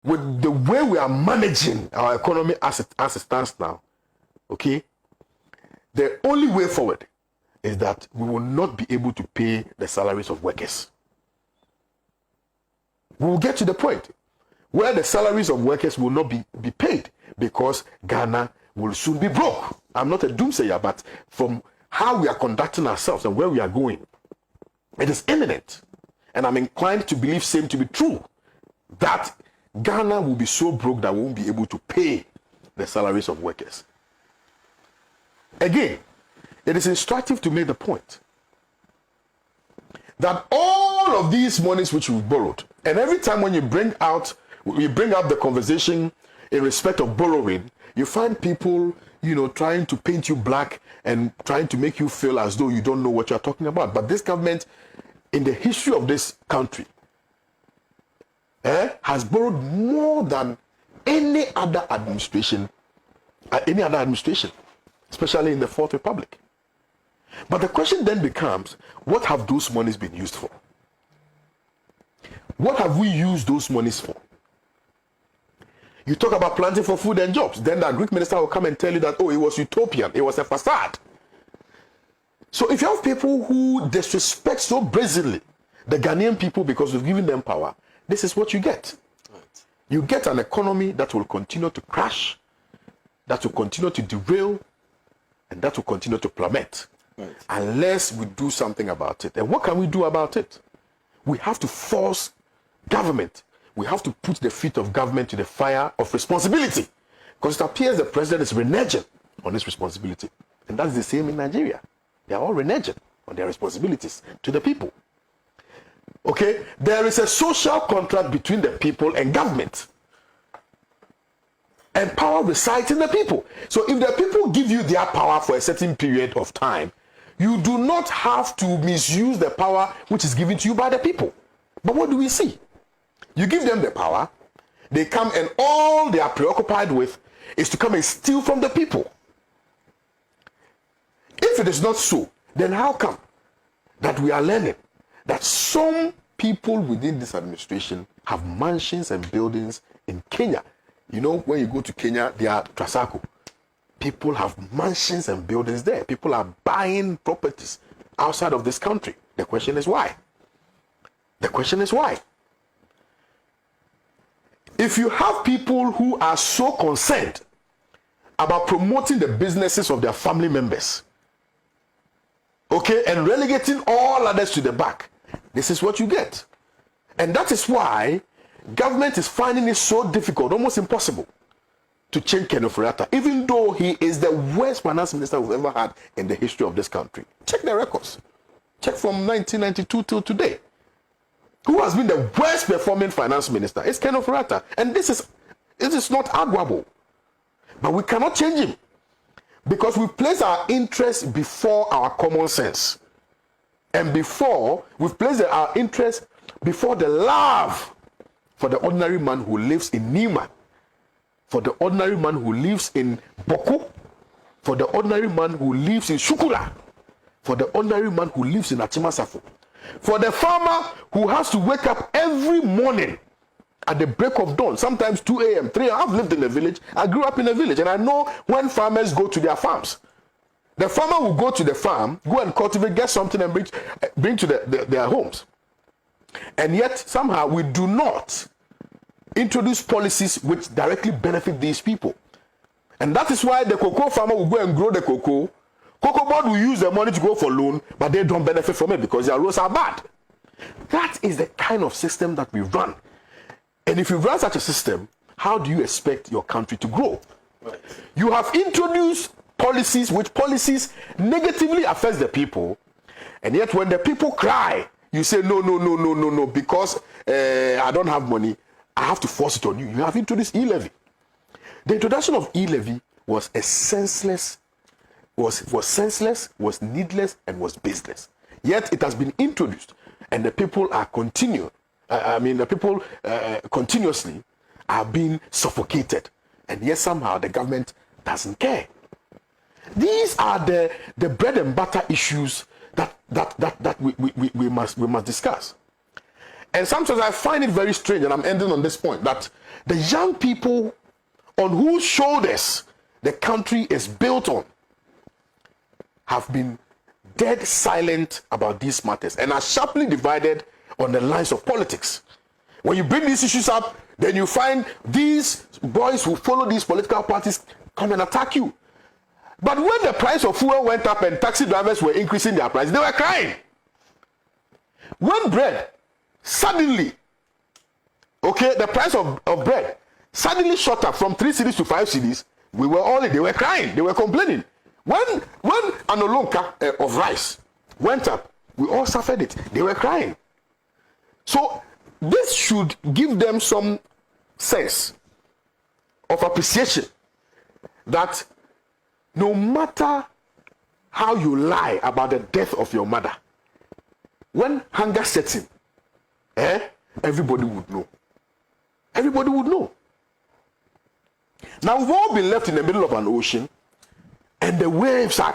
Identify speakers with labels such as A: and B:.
A: with the way we are managing our economy as it stands now, okay, the only way forward is that we will not be able to pay the salaries of workers. We will get to the point where the salaries of workers will not be paid because Ghana will soon be broke. I'm not a doomsayer, but from how we are conducting ourselves and where we are going, it is imminent. And I'm inclined to believe same to be true, that Ghana will be so broke that we won't be able to pay the salaries of workers. Again, it is instructive to make the point that all of these monies which we've borrowed, and every time when you bring up the conversation in respect of borrowing, you find people, trying to paint you black and trying to make you feel as though you don't know what you're talking about. But this government, in the history of this country, has borrowed more than any other administration, especially in the Fourth Republic. But the question then becomes, what have those monies been used for? What have we used those monies for? You talk about planting for food and jobs, then the Greek minister will come and tell you that, it was utopian, it was a facade. So if you have people who disrespect so brazenly the Ghanaian people because we've given them power, this is what you get. Right. You get an economy that will continue to crash, that will continue to derail, and that will continue to plummet. Right. Unless we do something about it. And what can we do about it? We have to force government. We have to put the feet of government to the fire of responsibility. Because it appears the president is reneging on his responsibility. And that's the same in Nigeria. They are all reneging on their responsibilities to the people. Okay? There is a social contract between the people and government. And power resides in the people. So if the people give you their power for a certain period of time, you do not have to misuse the power which is given to you by the people. But what do we see? You give them the power, they come and all they are preoccupied with is to come and steal from the people. If it is not so, then how come that we are learning that some people within this administration have mansions and buildings in Kenya? When you go to Kenya, they are Trasako. People have mansions and buildings there. People are buying properties outside of this country. The question is why? The question is why? If you have people who are so concerned about promoting the businesses of their family members, okay, and relegating all others to the back, this is what you get. And that is why government is finding it so difficult, almost impossible, to change Ken Ofori-Atta, even though he is the worst finance minister we've ever had in the history of this country. Check the records. Check from 1992 till today. Who has been the worst performing finance minister? It's Ken Ofori-Atta. And this is not arguable. But we cannot change him. Because we place our interests before our common sense. And we've placed our interests before the love for the ordinary man who lives in Nima, for the ordinary man who lives in Boko, for the ordinary man who lives in Shukura, for the ordinary man who lives in Achimasafo, for the farmer who has to wake up every morning at the break of dawn, sometimes 2 a.m., 3 a.m. I've lived in a village. I grew up in a village, and I know when farmers go to their farms. The farmer will go to the farm, go and cultivate, get something, and bring to their homes. And yet, somehow, we do not introduce policies which directly benefit these people. And that is why the cocoa farmer will go and grow the cocoa. Cocoa board will use the money to go for loan, but they don't benefit from it because their roads are bad. That is the kind of system that we run. And if you run such a system, how do you expect your country to grow? Right. You have introduced policies which negatively affect the people, and yet when the people cry, you say, no, because I don't have money, I have to force it on you. You have introduced e-levy. The introduction of e-levy was senseless, was needless, and was baseless. Yet it has been introduced, and the people are continuously are being suffocated, and yet somehow the government doesn't care. These are the bread and butter issues that we must discuss. And sometimes I find it very strange, and I'm ending on this point, that the young people on whose shoulders the country is built on have been dead silent about these matters and are sharply divided on the lines of politics. When you bring these issues up, then you find these boys who follow these political parties come and attack you. But when the price of fuel went up and taxi drivers were increasing their price, they were crying. When bread suddenly, the price of bread suddenly shot up from 3 cedis to 5 cedis, they were crying, they were complaining. When an olonka of rice went up, we all suffered it. They were crying. So this should give them some sense of appreciation that no matter how you lie about the death of your mother, when hunger sets in, everybody would know. Everybody would know. Now we've all been left in the middle of an ocean, and the waves are